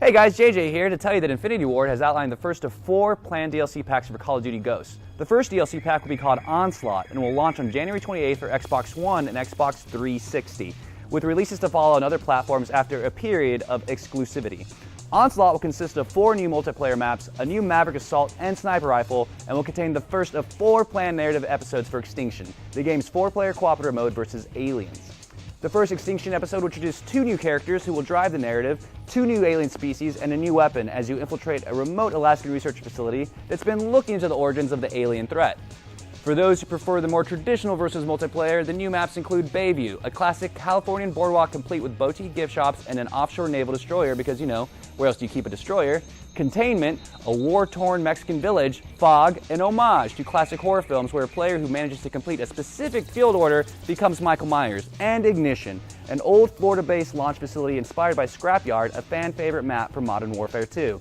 Hey guys, JJ here to tell you that Infinity Ward has outlined the first of 4 planned DLC packs for Call of Duty Ghosts. The first DLC pack will be called Onslaught and will launch on January 28th for Xbox One and Xbox 360, with releases to follow on other platforms after a period of exclusivity. Onslaught will consist of 4 new multiplayer maps, a new Maverick Assault and Sniper Rifle, and will contain the first of 4 planned narrative episodes for Extinction, the game's 4-player cooperative mode versus aliens. The first Extinction episode will introduce 2 new characters who will drive the narrative, 2 new alien species, and a new weapon as you infiltrate a remote Alaskan research facility that's been looking into the origins of the alien threat. For those who prefer the more traditional versus multiplayer, the new maps include Bayview, a classic Californian boardwalk complete with boutique gift shops and an offshore naval destroyer because, where else do you keep a destroyer? Containment, a war-torn Mexican village, Fog, an homage to classic horror films where a player who manages to complete a specific field order becomes Michael Myers, and Ignition, an old Florida-based launch facility inspired by Scrapyard, a fan-favorite map from Modern Warfare 2.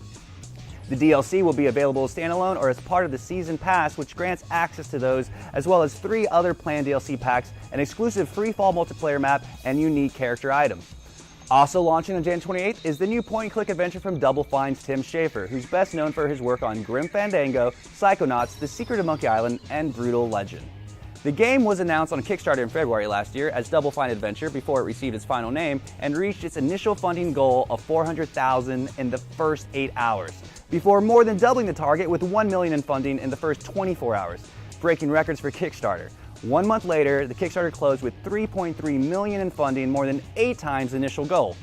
The DLC will be available standalone or as part of the Season Pass, which grants access to those, as well as 3 other planned DLC packs, an exclusive free-fall multiplayer map, and unique character items. Also launching on January 28th is the new point-and-click adventure from Double Fine's Tim Schafer, who's best known for his work on Grim Fandango, Psychonauts, The Secret of Monkey Island, and Brutal Legend. The game was announced on Kickstarter in February last year as Double Fine Adventure before it received its final name and reached its initial funding goal of $400,000 in the first 8 hours, before more than doubling the target with $1 million in funding in the first 24 hours, breaking records for Kickstarter. 1 month later, the Kickstarter closed with $3.3 million in funding, more than 8 times the initial goal.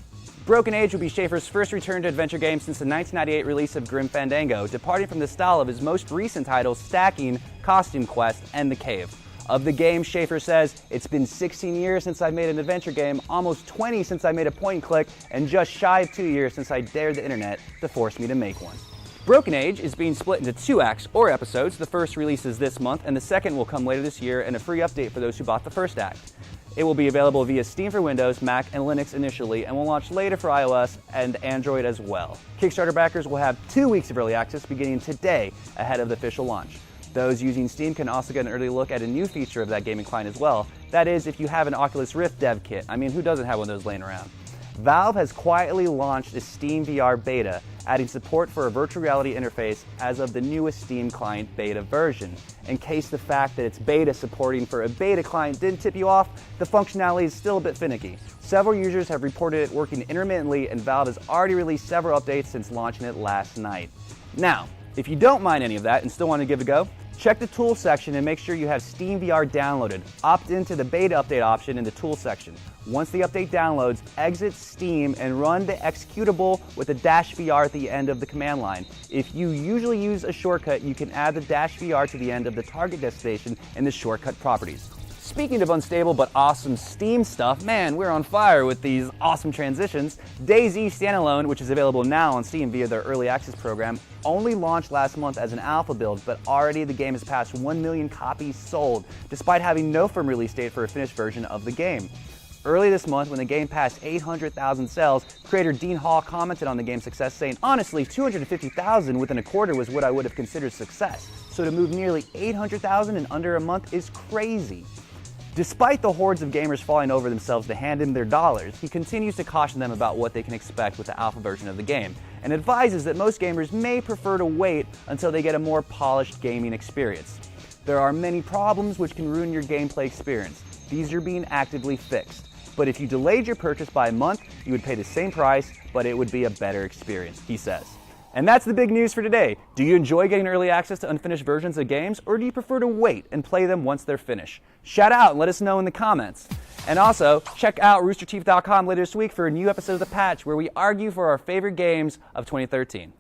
Broken Age will be Schafer's first return to adventure game since the 1998 release of Grim Fandango, departing from the style of his most recent titles Stacking, Costume Quest, and The Cave. Of the game, Schafer says, "It's been 16 years since I made an adventure game, almost 20 since I made a point and click, and just shy of 2 years since I dared the internet to force me to make one." Broken Age is being split into 2 acts, or episodes. The first releases this month, and the second will come later this year, and a free update for those who bought the first act. It will be available via Steam for Windows, Mac, and Linux initially, and will launch later for iOS and Android as well. Kickstarter backers will have 2 weeks of early access beginning today, ahead of the official launch. Those using Steam can also get an early look at a new feature of that gaming client as well. That is, if you have an Oculus Rift dev kit. I mean, who doesn't have one of those laying around? Valve has quietly launched a Steam VR beta, adding support for a virtual reality interface as of the newest Steam client beta version. In case the fact that it's beta supporting for a beta client didn't tip you off, the functionality is still a bit finicky. Several users have reported it working intermittently, and Valve has already released several updates since launching it last night. Now, if you don't mind any of that and still want to give it a go, check the tools section and make sure you have Steam VR downloaded. Opt into the beta update option in the tools section. Once the update downloads, exit Steam and run the executable with the -VR at the end of the command line. If you usually use a shortcut, you can add the -VR to the end of the target destination in the shortcut properties. Speaking of unstable but awesome Steam stuff, man, we're on fire with these awesome transitions. DayZ Standalone, which is available now on Steam via their early access program, only launched last month as an alpha build, but already the game has passed 1 million copies sold, despite having no firm release date for a finished version of the game. Early this month, when the game passed 800,000 sales, creator Dean Hall commented on the game's success, saying, "Honestly, 250,000 within a quarter was what I would have considered success. So to move nearly 800,000 in under a month is crazy." Despite the hordes of gamers falling over themselves to hand him their dollars, he continues to caution them about what they can expect with the alpha version of the game, and advises that most gamers may prefer to wait until they get a more polished gaming experience. There are many problems which can ruin your gameplay experience. These are being actively fixed. But if you delayed your purchase by a month, you would pay the same price, but it would be a better experience, he says. And that's the big news for today. Do you enjoy getting early access to unfinished versions of games, or do you prefer to wait and play them once they're finished? Shout out and let us know in the comments. And also, check out roosterteeth.com later this week for a new episode of The Patch, where we argue for our favorite games of 2013.